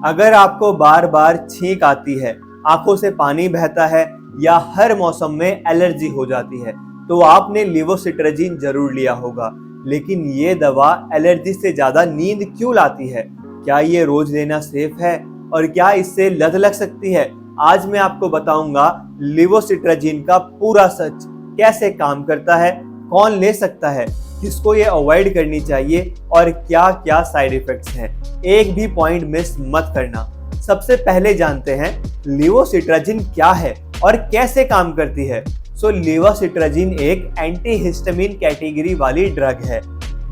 अगर आपको बार बार छींक आती है, आंखों से पानी बहता है या हर मौसम में एलर्जी हो जाती है, तो आपने लिवोसिट्राजिन जरूर लिया होगा। लेकिन ये दवा एलर्जी से ज्यादा नींद क्यों लाती है? क्या ये रोज लेना सेफ है और क्या इससे लत लग सकती है? आज मैं आपको बताऊंगा लिवोसिट्राजिन का पूरा सच, कैसे काम करता है, कौन ले सकता है, किसको ये अवॉइड करनी चाहिए और क्या क्या साइड इफेक्ट्स हैं। एक भी पॉइंट मिस मत करना। सबसे पहले जानते हैं लिवोसिट्राजिन क्या है और कैसे काम करती है। लिवोसिट्राजिन एक एंटीहिस्टामिन कैटेगरी वाली ड्रग है,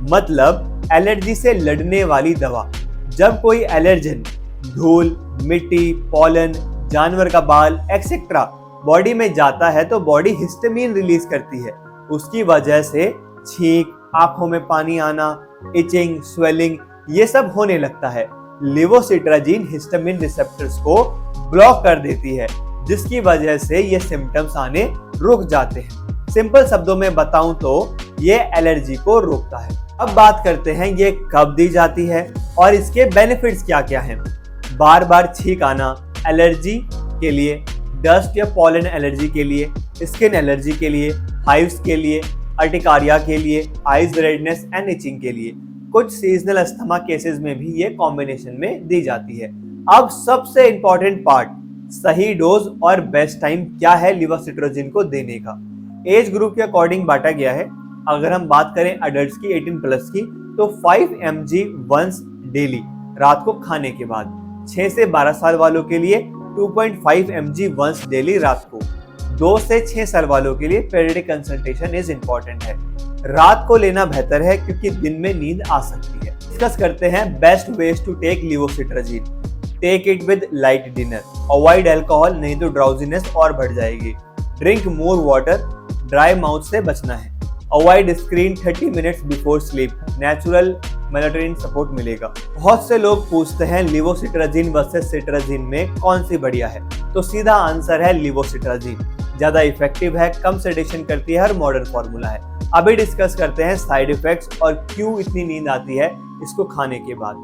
मतलब एलर्जी से लड़ने वाली दवा। जब कोई एलर्जन धूल, मिट्टी, पॉलन, जानवर का बाल एक्सेट्रा बॉडी में जाता है तो बॉडी हिस्टामिन रिलीज करती है। उसकी वजह से छींक, आंखों में पानी आना, इचिंग, स्वेलिंग ये सब होने लगता है। लिवोसिट्राजिन हिस्टामिन रिसेप्टर्स को ब्लॉक कर देती है, जिसकी वजह से ये सिम्टम्स आने रुक जाते हैं। सिंपल शब्दों में बताऊं तो ये एलर्जी को रोकता है। अब बात करते हैं ये कब दी जाती है और इसके बेनिफिट्स क्या क्या हैं। बार बार छींक आना एलर्जी के लिए, डस्ट या पॉलन एलर्जी के लिए, स्किन एलर्जी के लिए, हाइव्स के लिए, अर्टिकारिया के लिए, आइज रेडनेस एंड इचिंग के लिए। कुछ सीजनल अस्थमा केसेस में भी ये कॉम्बिनेशन में दी जाती है। अब सबसे इंपॉर्टेंट पार्ट, सही डोज और बेस्ट टाइम क्या है लिवोसिट्राजिन को देने का। एज ग्रुप के अकॉर्डिंग बांटा गया है। अगर हम बात करें अडल्ट्स की 18 प्लस की, तो 5 mg वंस डेली रात को खाने के बाद। 6 से 12 साल वालों के लिए 2.5 mg वंस डेली रात को। 2 से 6 साल वालों के लिए पीरियडिक कंसल्टेशन इज इम्पोर्टेंट है। रात को लेना बेहतर है क्योंकि दिन में नींद आ सकती है। डिस्कस करते हैं best way to take levocetirizine. Take it with light dinner, avoid alcohol, नहीं तो ड्राउजीनेस और बढ़ जाएगी। Drink more water, dry mouth से बचना है। Avoid screen 30 minutes before sleep, natural melatonin support मिलेगा। बहुत से लोग पूछते हैं लिवोसिट्राजिन वर्सेस सिट्राजिन में कौन सी बढ़िया है, तो सीधा आंसर है लिवोसिट्राजिन। ज्यादा इफेक्टिव है, कम सेडेशन करती है, हर मॉडर्न फॉर्मूला है। अभी डिस्कस करते हैं साइड इफेक्ट्स और क्यों इतनी नींद आती है इसको खाने के बाद।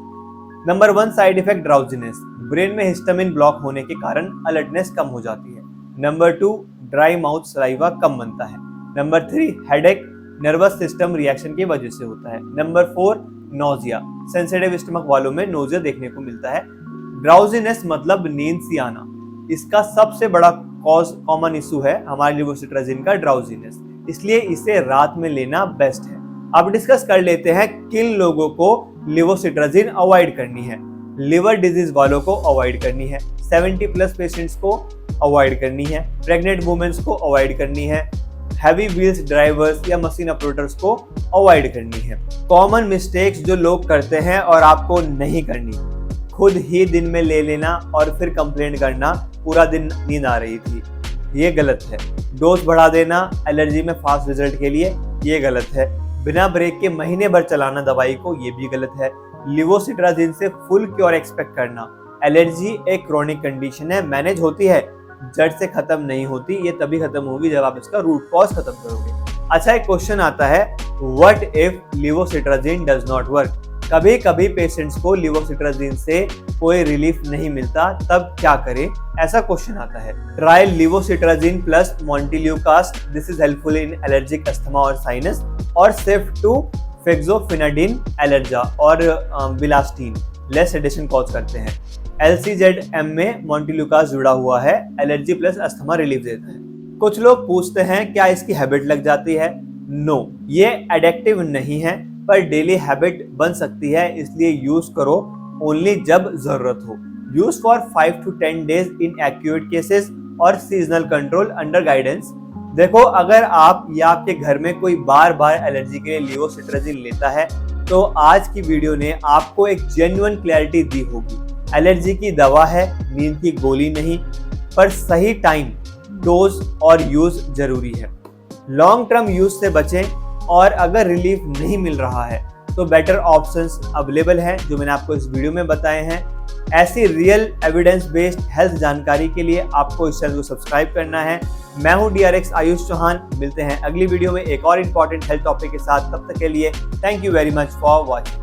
Number 1 side effect drowsiness. Brain में हिस्टामिन ब्लॉक होने के कारण अलर्टनेस कम हो जाती है। नंबर 2 ड्राई माउथ, सलाइवा कम बनता है। Number 3 headache, nervous system reaction की वजह से होता है। नंबर 4 नोजिया, सेंसिटिव स्टमक वालों में नोजिया देखने को मिलता है। ड्राउजीनेस मतलब नींद सी आना, इसका सबसे बड़ा कॉमन इशू है हमारे लिवोसिट्राजिन का ड्राउजीनेस, इसलिए इसे रात में लेना बेस्ट है। अब डिस्कस कर लेते हैं किन लोगों को लिवोसिट्राजिन अवॉइड करनी है। लिवर डिजीज वालों को अवॉइड करनी है, 70 प्लस पेशेंट्स को अवॉइड करनी है, प्रेग्नेंट वुमेन्स को अवॉइड करनी है, हैवी व्हील्स ड्राइवर्स या मशीन ऑपरेटर्स को अवॉइड करनी है। कॉमन मिस्टेक्स जो लोग करते हैं और आपको नहीं करनी, खुद ही दिन में ले लेना और फिर कंप्लेंट करना पूरा दिन नींद आ रही थी, ये गलत है। डोज बढ़ा देना एलर्जी में फास्ट रिजल्ट के लिए, ये गलत है। बिना ब्रेक के महीने भर चलाना दवाई को, ये भी गलत है। लिवोसिट्राजिन से फुल क्योर एक्सपेक्ट करना, एलर्जी एक क्रोनिक कंडीशन है, मैनेज होती है, जड़ से खत्म नहीं होती। ये तभी खत्म होगी जब आप इसका रूट कॉज खत्म करोगे। अच्छा, एक क्वेश्चन आता है, what if levocetirizine does not work. कभी कभी पेशेंट्स को लिवोसिट्राजिन से कोई रिलीफ नहीं मिलता, तब क्या करें, ऐसा क्वेश्चन आता है। Try levocetirizine plus montelukast, this is helpful in allergic asthma और साइनस, और शिफ्ट टू फेक्सोफिनाडिन एलर्जा और बिलास्टीन, लेस सेडेशन कॉज करते हैं। LCZM में मोंटेल्यूकास्ट जुड़ा हुआ है, एलर्जी प्लस अस्थमा रिलीफ देता है। कुछ लोग पूछते हैं क्या इसकी हैबिट लग जाती है। नो, ये एडिक्टिव नहीं है, पर डेली हैबिट बन सकती है, इसलिए यूज करो ओनली जब जरूरत हो। Use for 5 to 10 days in acute cases और सीजनल कंट्रोल अंडर गाइडेंस। देखो, अगर आप या आपके घर में कोई बार बार एलर्जी के लिए लिवोसिट्राजिन लेता है, तो आज की वीडियो ने आपको एक जेन्युइन क्लैरिटी दी होगी। एलर्जी की दवा है, नींद की गोली नहीं, पर सही टाइम, डोज और यूज जरूरी है। लॉन्ग टर्म यूज से बचें, और अगर रिलीफ नहीं मिल रहा है तो बेटर ऑप्शंस अवेलेबल हैं जो मैंने आपको इस वीडियो में बताए हैं। ऐसी रियल एविडेंस बेस्ड हेल्थ जानकारी के लिए आपको इस चैनल को सब्सक्राइब करना है। मैं हूं DRX आयुष चौहान। मिलते हैं अगली वीडियो में एक और इम्पोर्टेंट हेल्थ टॉपिक के साथ। तब तक के लिए thank you very much for watching.